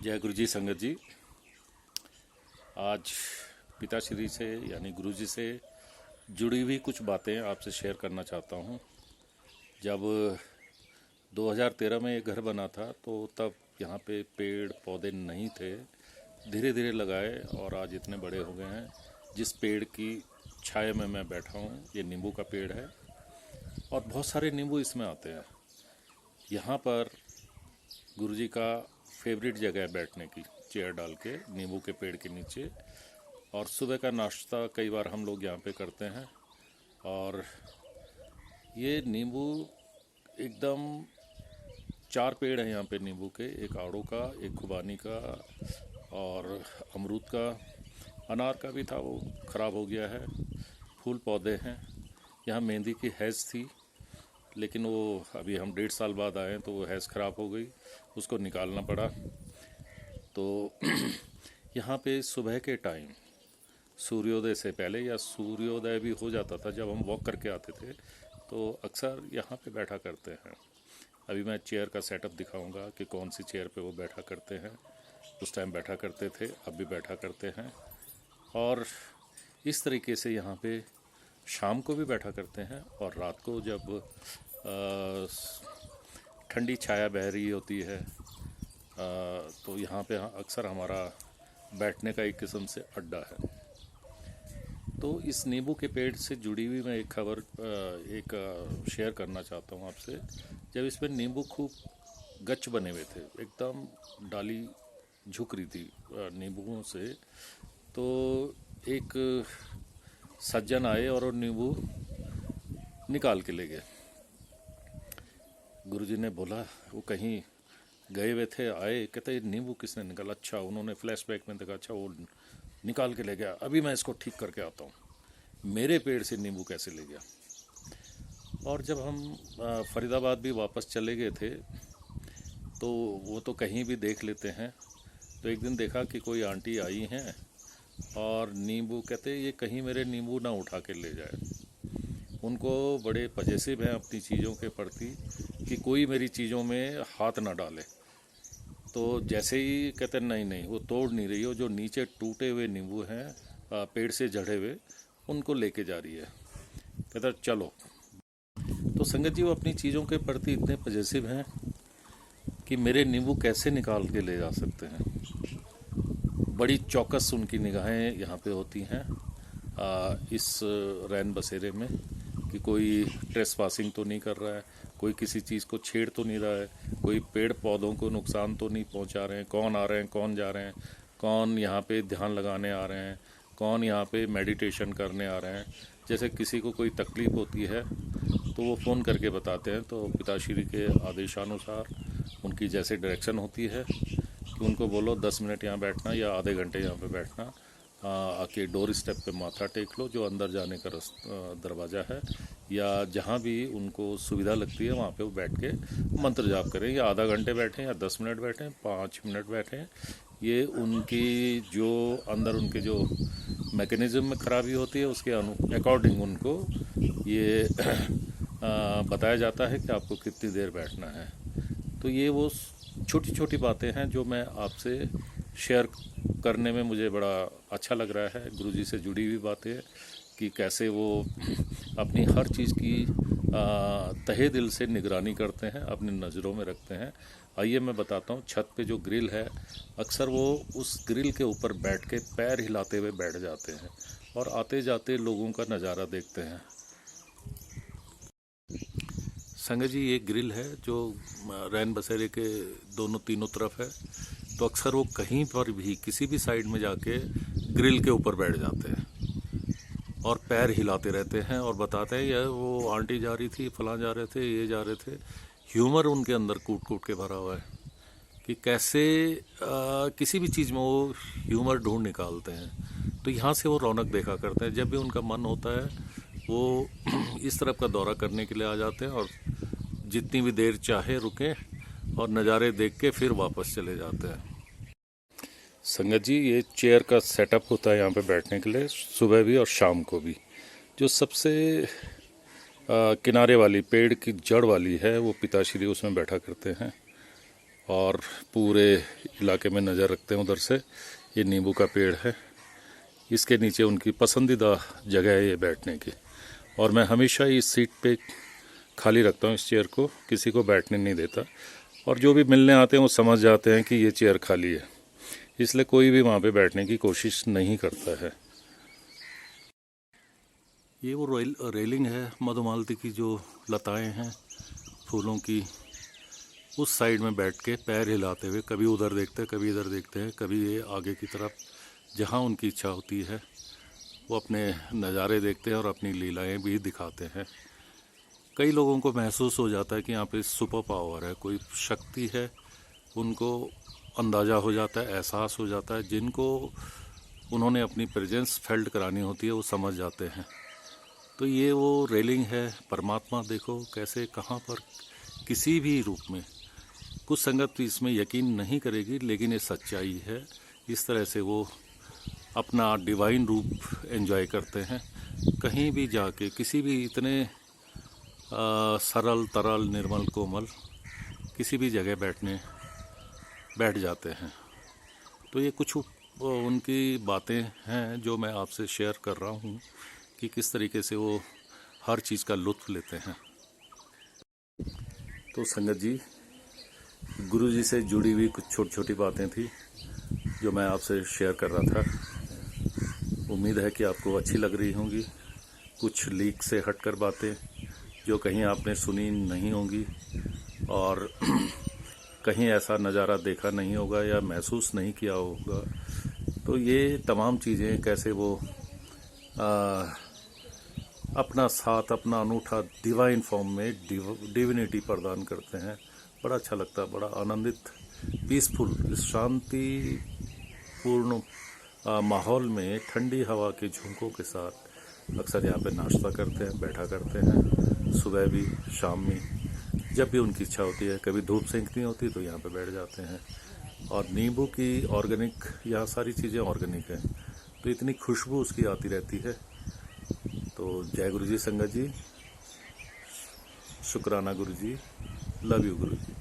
जय गुरु जी संगत जी। आज पिताश्री से यानी गुरु जी से जुड़ी हुई कुछ बातें आपसे शेयर करना चाहता हूँ। जब 2013 में ये घर बना था तो तब यहाँ पे पेड़ पौधे नहीं थे, धीरे धीरे लगाए और आज इतने बड़े हो गए हैं। जिस पेड़ की छाया में मैं बैठा हूँ ये नींबू का पेड़ है और बहुत सारे नींबू इसमें आते हैं। यहाँ पर गुरुजी का फेवरेट जगह है बैठने की, चेयर डाल के नींबू के पेड़ के नीचे। और सुबह का नाश्ता कई बार हम लोग यहाँ पे करते हैं। और ये नींबू एकदम 4 पेड़ हैं यहाँ पे नींबू के, एक आड़ू का, एक खुबानी का और अमरूद का। अनार का भी था, वो ख़राब हो गया है। फूल पौधे हैं। यहाँ मेहंदी की हैज़ थी, लेकिन वो अभी हम 1.5 साल बाद आए तो वो हैज़ ख़राब हो गई, उसको निकालना पड़ा। तो यहाँ पे सुबह के टाइम सूर्योदय से पहले या सूर्योदय भी हो जाता था, जब हम वॉक करके आते थे तो अक्सर यहाँ पे बैठा करते हैं। अभी मैं चेयर का सेटअप दिखाऊंगा कि कौन सी चेयर पे वो बैठा करते हैं। उस टाइम बैठा करते थे, अब भी बैठा करते हैं। और इस तरीके से यहाँ पे शाम को भी बैठा करते हैं। और रात को जब ठंडी छाया बह रही होती है तो यहाँ पे अक्सर हमारा बैठने का एक किस्म से अड्डा है। तो इस नींबू के पेड़ से जुड़ी हुई मैं एक खबर शेयर करना चाहता हूँ आपसे। जब इसमें नींबू खूब गच बने हुए थे, एकदम डाली झुक रही थी नींबुओं से, तो एक सज्जन आए और नींबू निकाल के ले गए। गुरुजी ने बोला, वो कहीं गए हुए थे, आए, कहते नींबू किसने निकाला? अच्छा, उन्होंने फ्लैशबैक में देखा, अच्छा वो निकाल के ले गया, अभी मैं इसको ठीक करके आता हूँ। मेरे पेड़ से नींबू कैसे ले गया? और जब हम फरीदाबाद भी वापस चले गए थे तो वो तो कहीं भी देख लेते हैं। तो एक दिन देखा कि कोई आंटी आई हैं और नींबू, कहते ये कहीं मेरे नींबू ना उठा के ले जाए। उनको बड़े पजेसिव हैं अपनी चीज़ों के प्रति कि कोई मेरी चीज़ों में हाथ ना डाले। तो जैसे ही कहते नहीं नहीं, वो तोड़ नहीं रही हो, जो नीचे टूटे हुए नींबू हैं पेड़ से झड़े हुए, उनको लेके जा रही है। कहता चलो। तो संगत जी, वो अपनी चीज़ों के प्रति इतने पजेसिव हैं कि मेरे नींबू कैसे निकाल के ले जा सकते हैं। बड़ी चौकस उनकी निगाहें यहाँ पे होती हैं इस रैन बसेरे में कि कोई ट्रेस पासिंग तो नहीं कर रहा है, कोई किसी चीज़ को छेड़ तो नहीं रहा है, कोई पेड़ पौधों को नुकसान तो नहीं पहुंचा रहे हैं। कौन आ रहे हैं, कौन जा रहे हैं, कौन यहाँ पे ध्यान लगाने आ रहे हैं, कौन यहाँ पे मेडिटेशन करने आ रहे हैं। जैसे किसी को कोई तकलीफ़ होती है तो वो फ़ोन करके बताते हैं, तो पिताश्री के आदेशानुसार उनकी जैसे डायरेक्शन होती है कि उनको बोलो 10 मिनट यहाँ बैठना या आधे घंटे यहाँ पे बैठना, आके डोर स्टेप पे माथा टेक लो, जो अंदर जाने का दरवाज़ा है, या जहाँ भी उनको सुविधा लगती है वहाँ पे वो बैठ के मंत्र जाप करें। या आधा घंटे बैठें या 10 मिनट बैठें, 5 मिनट बैठें। ये उनकी जो अंदर उनके जो मैकेनिज़्म में ख़राबी होती है उसके अकॉर्डिंग उनको ये बताया जाता है कि आपको कितनी देर बैठना है। तो ये वो छोटी छोटी बातें हैं जो मैं आपसे शेयर करने में मुझे बड़ा अच्छा लग रहा है। गुरुजी से जुड़ी हुई बातें कि कैसे वो अपनी हर चीज़ की तहे दिल से निगरानी करते हैं, अपनी नज़रों में रखते हैं। आइए मैं बताता हूँ। छत पे जो ग्रिल है, अक्सर वो उस ग्रिल के ऊपर बैठ के पैर हिलाते हुए बैठ जाते हैं और आते जाते लोगों का नज़ारा देखते हैं। संगत जी, ये ग्रिल है जो रैन बसेरे के दोनों तीनों तरफ है। तो अक्सर वो कहीं पर भी किसी भी साइड में जाके ग्रिल के ऊपर बैठ जाते हैं और पैर हिलाते रहते हैं और बताते हैं यार वो आंटी जा रही थी, फलां जा रहे थे, ये जा रहे थे। ह्यूमर उनके अंदर कूट कूट के भरा हुआ है कि कैसे किसी भी चीज़ में वो ह्यूमर ढूंढ निकालते हैं। तो यहाँ से वो रौनक देखा करते हैं। जब भी उनका मन होता है वो इस तरफ का दौरा करने के लिए आ जाते हैं और जितनी भी देर चाहे रुकें और नज़ारे देख के फिर वापस चले जाते हैं। संगत जी, ये चेयर का सेटअप होता है यहाँ पे बैठने के लिए, सुबह भी और शाम को भी। जो सबसे किनारे वाली पेड़ की जड़ वाली है वो पिताश्री उसमें बैठा करते हैं। और पूरे इलाके में नज़र रखते हैं उधर से। ये नींबू का पेड़ है, इसके नीचे उनकी पसंदीदा जगह है ये बैठने की, और मैं हमेशा इस सीट पे खाली रखता हूँ इस चेयर को, किसी को बैठने नहीं देता। और जो भी मिलने आते हैं वो समझ जाते हैं कि ये चेयर खाली है, इसलिए कोई भी वहाँ पे बैठने की कोशिश नहीं करता है। ये वो रेलिंग है मधुमालती की, जो लताएं हैं फूलों की, उस साइड में बैठ के पैर हिलाते हुए कभी उधर देखते हैं, कभी इधर देखते हैं, कभी ये आगे की तरफ, जहाँ उनकी इच्छा होती है वो अपने नज़ारे देखते हैं और अपनी लीलाएं भी दिखाते हैं। कई लोगों को महसूस हो जाता है कि यहाँ पे सुपर पावर है, कोई शक्ति है, उनको अंदाज़ा हो जाता है, एहसास हो जाता है। जिनको उन्होंने अपनी प्रेजेंस फेल्ट करानी होती है वो समझ जाते हैं। तो ये वो रेलिंग है, परमात्मा देखो कैसे कहाँ पर किसी भी रूप में, कुछ संगत इसमें यकीन नहीं करेगी लेकिन ये सच्चाई है। इस तरह से वो अपना डिवाइन रूप एंजॉय करते हैं। कहीं भी जाके किसी भी इतने सरल तरल निर्मल कोमल किसी भी जगह बैठ जाते हैं। तो ये कुछ उनकी बातें हैं जो मैं आपसे शेयर कर रहा हूँ कि किस तरीके से वो हर चीज़ का लुत्फ़ लेते हैं। तो संगत जी, गुरु जी से जुड़ी हुई कुछ छोटी छोटी बातें थी जो मैं आपसे शेयर कर रहा था। उम्मीद है कि आपको अच्छी लग रही होंगी। कुछ लीक से हटकर बातें जो कहीं आपने सुनी नहीं होंगी और कहीं ऐसा नज़ारा देखा नहीं होगा या महसूस नहीं किया होगा। तो ये तमाम चीज़ें कैसे वो अपना साथ, अपना अनूठा डिवाइन फॉर्म में डिविनिटी प्रदान करते हैं। बड़ा अच्छा लगता है, बड़ा आनंदित, पीसफुल, इस शांतिपूर्ण माहौल में ठंडी हवा के झोंकों के साथ अक्सर यहाँ पे नाश्ता करते हैं, बैठा करते हैं। सुबह भी, शाम में, जब भी उनकी इच्छा होती है, कभी धूप सेंकनी होती तो यहाँ पे बैठ जाते हैं। और नींबू की ऑर्गेनिक, यहाँ सारी चीज़ें ऑर्गेनिक हैं, तो इतनी खुशबू उसकी आती रहती है। तो जय गुरु जी संगत जी, शुक्राना गुरु जी, लव यू गुरु जी।